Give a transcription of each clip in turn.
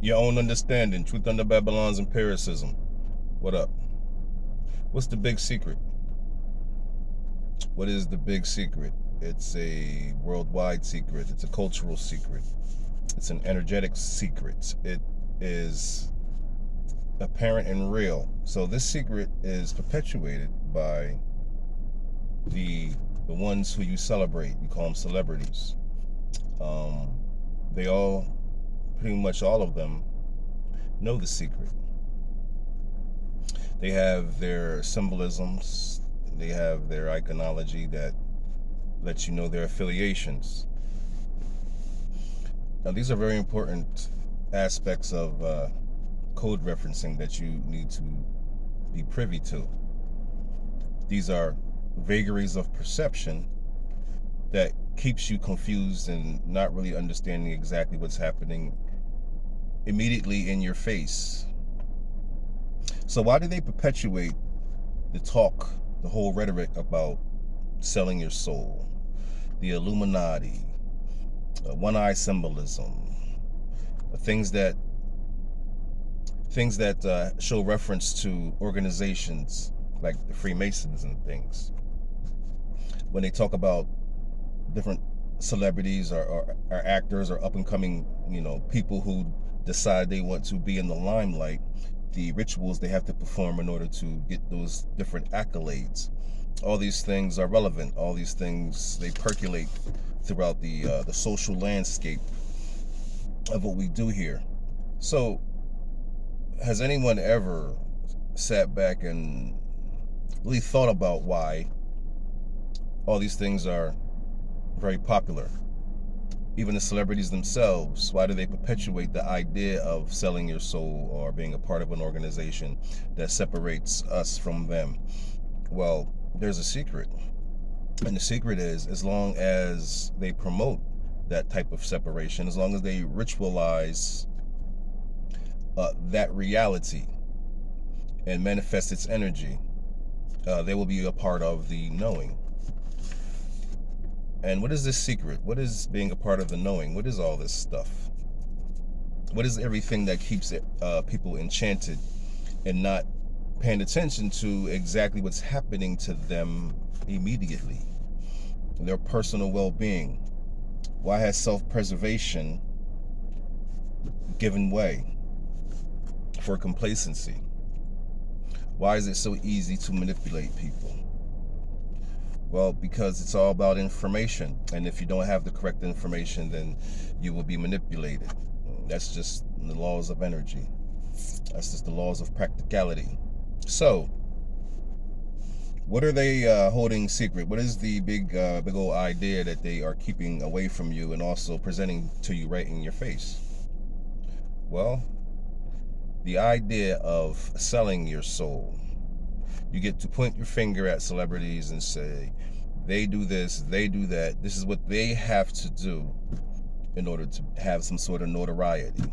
Your own understanding. Truth under Babylon's empiricism. What up? What's the big secret? What is the big secret? It's a worldwide secret. It's a cultural secret. It's an energetic secret. It is apparent and real. So this secret is perpetuated by the the ones who you celebrate. You call them celebrities. Um, they all, pretty much all of them, know the secret. They have their symbolisms. They have their iconology that lets you know their affiliations. Now, these are very important aspects of code referencing that you need to be privy to. These are vagaries of perception that keeps you confused and not really understanding exactly what's happening immediately in your face. So why do they perpetuate the talk, the whole rhetoric about selling your soul, the Illuminati, one-eye symbolism, things that show reference to organizations like the Freemasons and things? When they talk about different celebrities or actors or up and coming, people who decide they want to be in the limelight, the rituals they have to perform in order to get those different accolades. All these things are relevant. All these things, they percolate throughout the social landscape of what we do here. So, has anyone ever sat back and really thought about why all these things are very popular? Even the celebrities themselves, why do they perpetuate the idea of selling your soul or being a part of an organization that separates us from them? Well, there's a secret. And the secret is, as long as they promote that type of separation, as long as they ritualize that reality and manifest its energy, they will be a part of the knowing. And what is this secret? What is being a part of the knowing? What is all this stuff? What is everything that keeps people enchanted and not paying attention to exactly what's happening to them immediately? Their personal well-being. Why has self-preservation given way for complacency? Why is it so easy to manipulate people? Well, because it's all about information. And if you don't have the correct information, then you will be manipulated. That's just the laws of energy. That's just the laws of practicality. So, what are they holding secret? What is the big old idea that they are keeping away from you and also presenting to you right in your face? Well, the idea of selling your soul. You get to point your finger at celebrities and say, they do this, they do that. This is what they have to do in order to have some sort of notoriety.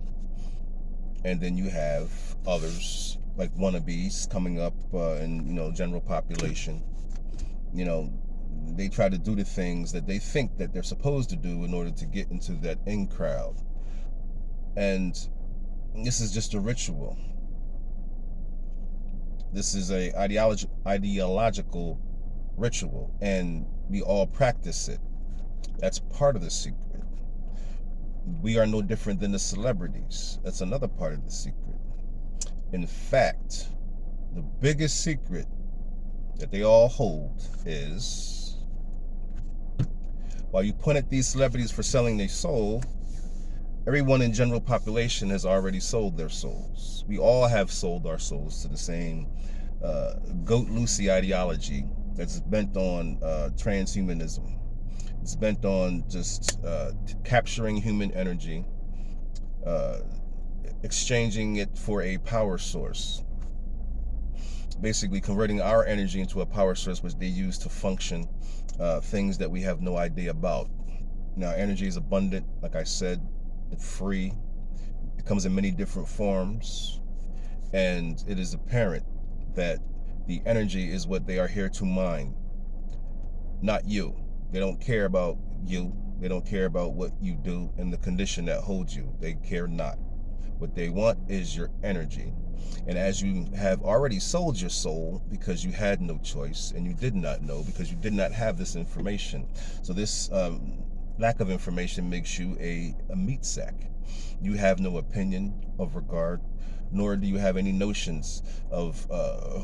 And then you have others like wannabes coming up in general population. They try to do the things that they think that they're supposed to do in order to get into that in crowd. And this is just a ritual. This is a ideological ritual, and we all practice it. That's part of the secret. We are no different than the celebrities. That's another part of the secret. In fact, the biggest secret that they all hold is, while you point at these celebrities for selling their soul, everyone in general population has already sold their souls. We all have sold our souls to the same Goat Lucy ideology that's bent on transhumanism. It's bent on just capturing human energy, exchanging it for a power source. Basically converting our energy into a power source which they use to function things that we have no idea about. Now, energy is abundant, like I said, it's free. It comes in many different forms, and it is apparent that the energy is what they are here to mine, not you. They don't care about you. They don't care about what you do and the condition that holds you. They care not. What they want is your energy. And as you have already sold your soul because you had no choice and you did not know because you did not have this information. So this lack of information makes you a meat sack. You have no opinion of regard, nor do you have any notions of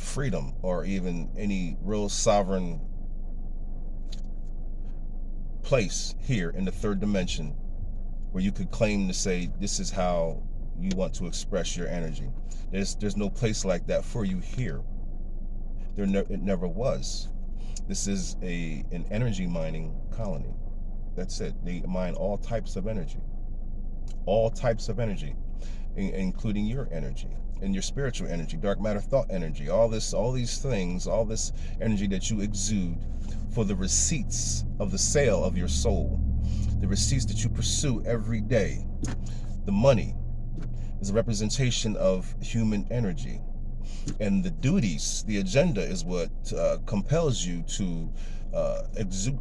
freedom or even any real sovereign place here in the third dimension where you could claim to say this is how you want to express your energy. There's no place like that for you here. It never was. This is an energy mining colony. That's it. They mine all types of energy. All types of energy, including your energy and your spiritual energy, dark matter thought energy, all these things, all this energy that you exude for the receipts of the sale of your soul, the receipts that you pursue every day. The money is a representation of human energy. And the duties, the agenda is what compels you to exude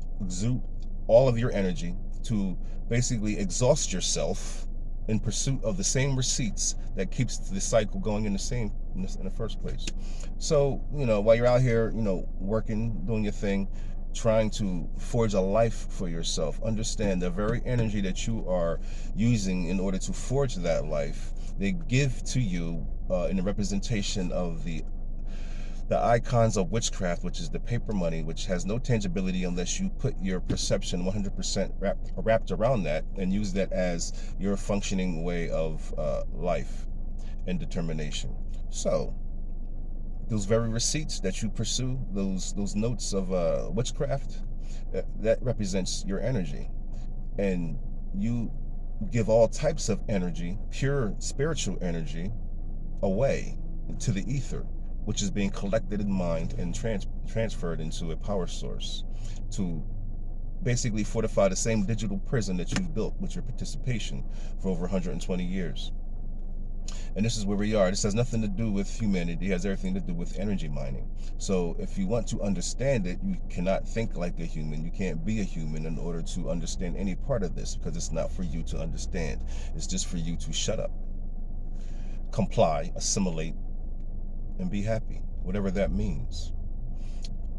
all of your energy, to basically exhaust yourself in pursuit of the same receipts that keeps the cycle going in the first place. So, while you're out here, working, doing your thing, trying to forge a life for yourself, understand the very energy that you are using in order to forge that life, they give to you in the representation of the icons of witchcraft, which is the paper money, which has no tangibility unless you put your perception 100% wrapped around that and use that as your functioning way of life and determination. So those very receipts that you pursue, those notes of witchcraft, that represents your energy. And you give all types of energy, pure spiritual energy, away to the ether, which is being collected in mind and transferred into a power source to basically fortify the same digital prison that you've built with your participation for over 120 years. And this is where we are. This has nothing to do with humanity. It has everything to do with energy mining. So if you want to understand it, you cannot think like a human. You can't be a human in order to understand any part of this, because it's not for you to understand. It's just for you to shut up, comply, assimilate, and be happy, whatever that means.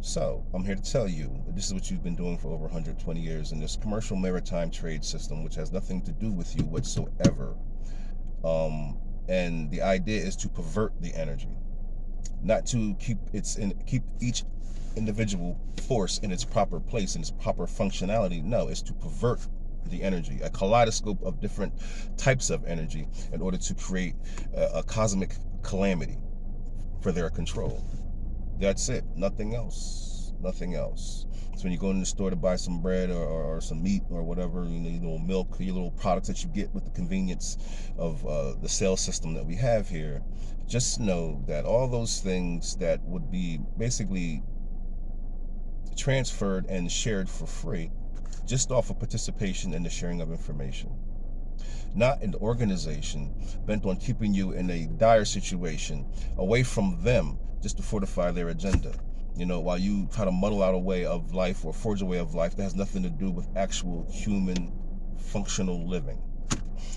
So I'm here to tell you that this is what you've been doing for over 120 years in this commercial maritime trade system, which has nothing to do with you whatsoever. And the idea is to pervert the energy, not to keep each individual force in its proper place, in its proper functionality. No, it's to pervert the energy, a kaleidoscope of different types of energy, in order to create a cosmic calamity for their control. That's it. Nothing else. Nothing else. So when you go in the store to buy some bread or some meat or whatever, milk, your little products that you get with the convenience of the sales system that we have here, just know that all those things that would be basically transferred and shared for free, just off of participation in the sharing of information. Not an organization bent on keeping you in a dire situation away from them just to fortify their agenda. While you try to muddle out a way of life or forge a way of life that has nothing to do with actual human functional living.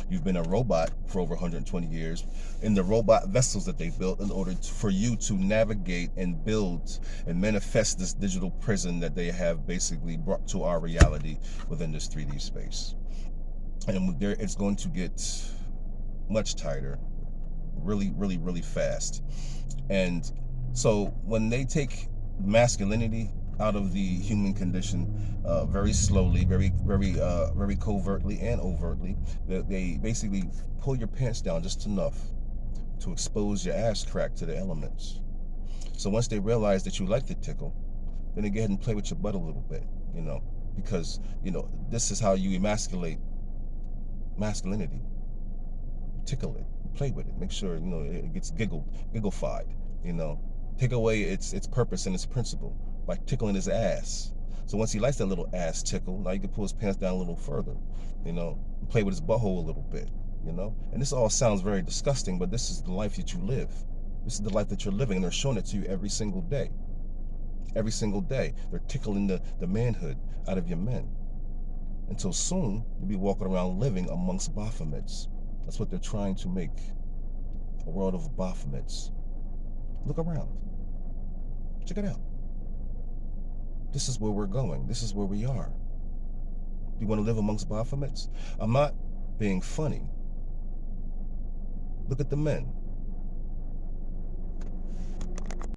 You've been a robot for over 120 years in the robot vessels that they built in order for you to navigate and build and manifest this digital prison that they have basically brought to our reality within this 3D space. And it's going to get much tighter, really, really, really fast. And so when they take masculinity out of the human condition, very slowly, very, very, very covertly and overtly, they basically pull your pants down just enough to expose your ass crack to the elements. So once they realize that you like the tickle, then they go ahead and play with your butt a little bit, because this is how you emasculate masculinity. Tickle it, play with it, make sure it gets gigglified. Take away its purpose and its principle by tickling his ass. So once he likes that little ass tickle, now you can pull his pants down a little further, play with his butthole a little bit, and this all sounds very disgusting, but this is the life that you live. This is the life that you're living, and they're showing it to you every single day. Every single day they're tickling the manhood out of your men, until soon you'll be walking around living amongst Baphomets, That's what they're trying to make. A world of Baphomets. Look around. Check it out. This is where we're going. This is where we are. Do you want to live amongst Baphomets? I'm not being funny. Look at the men.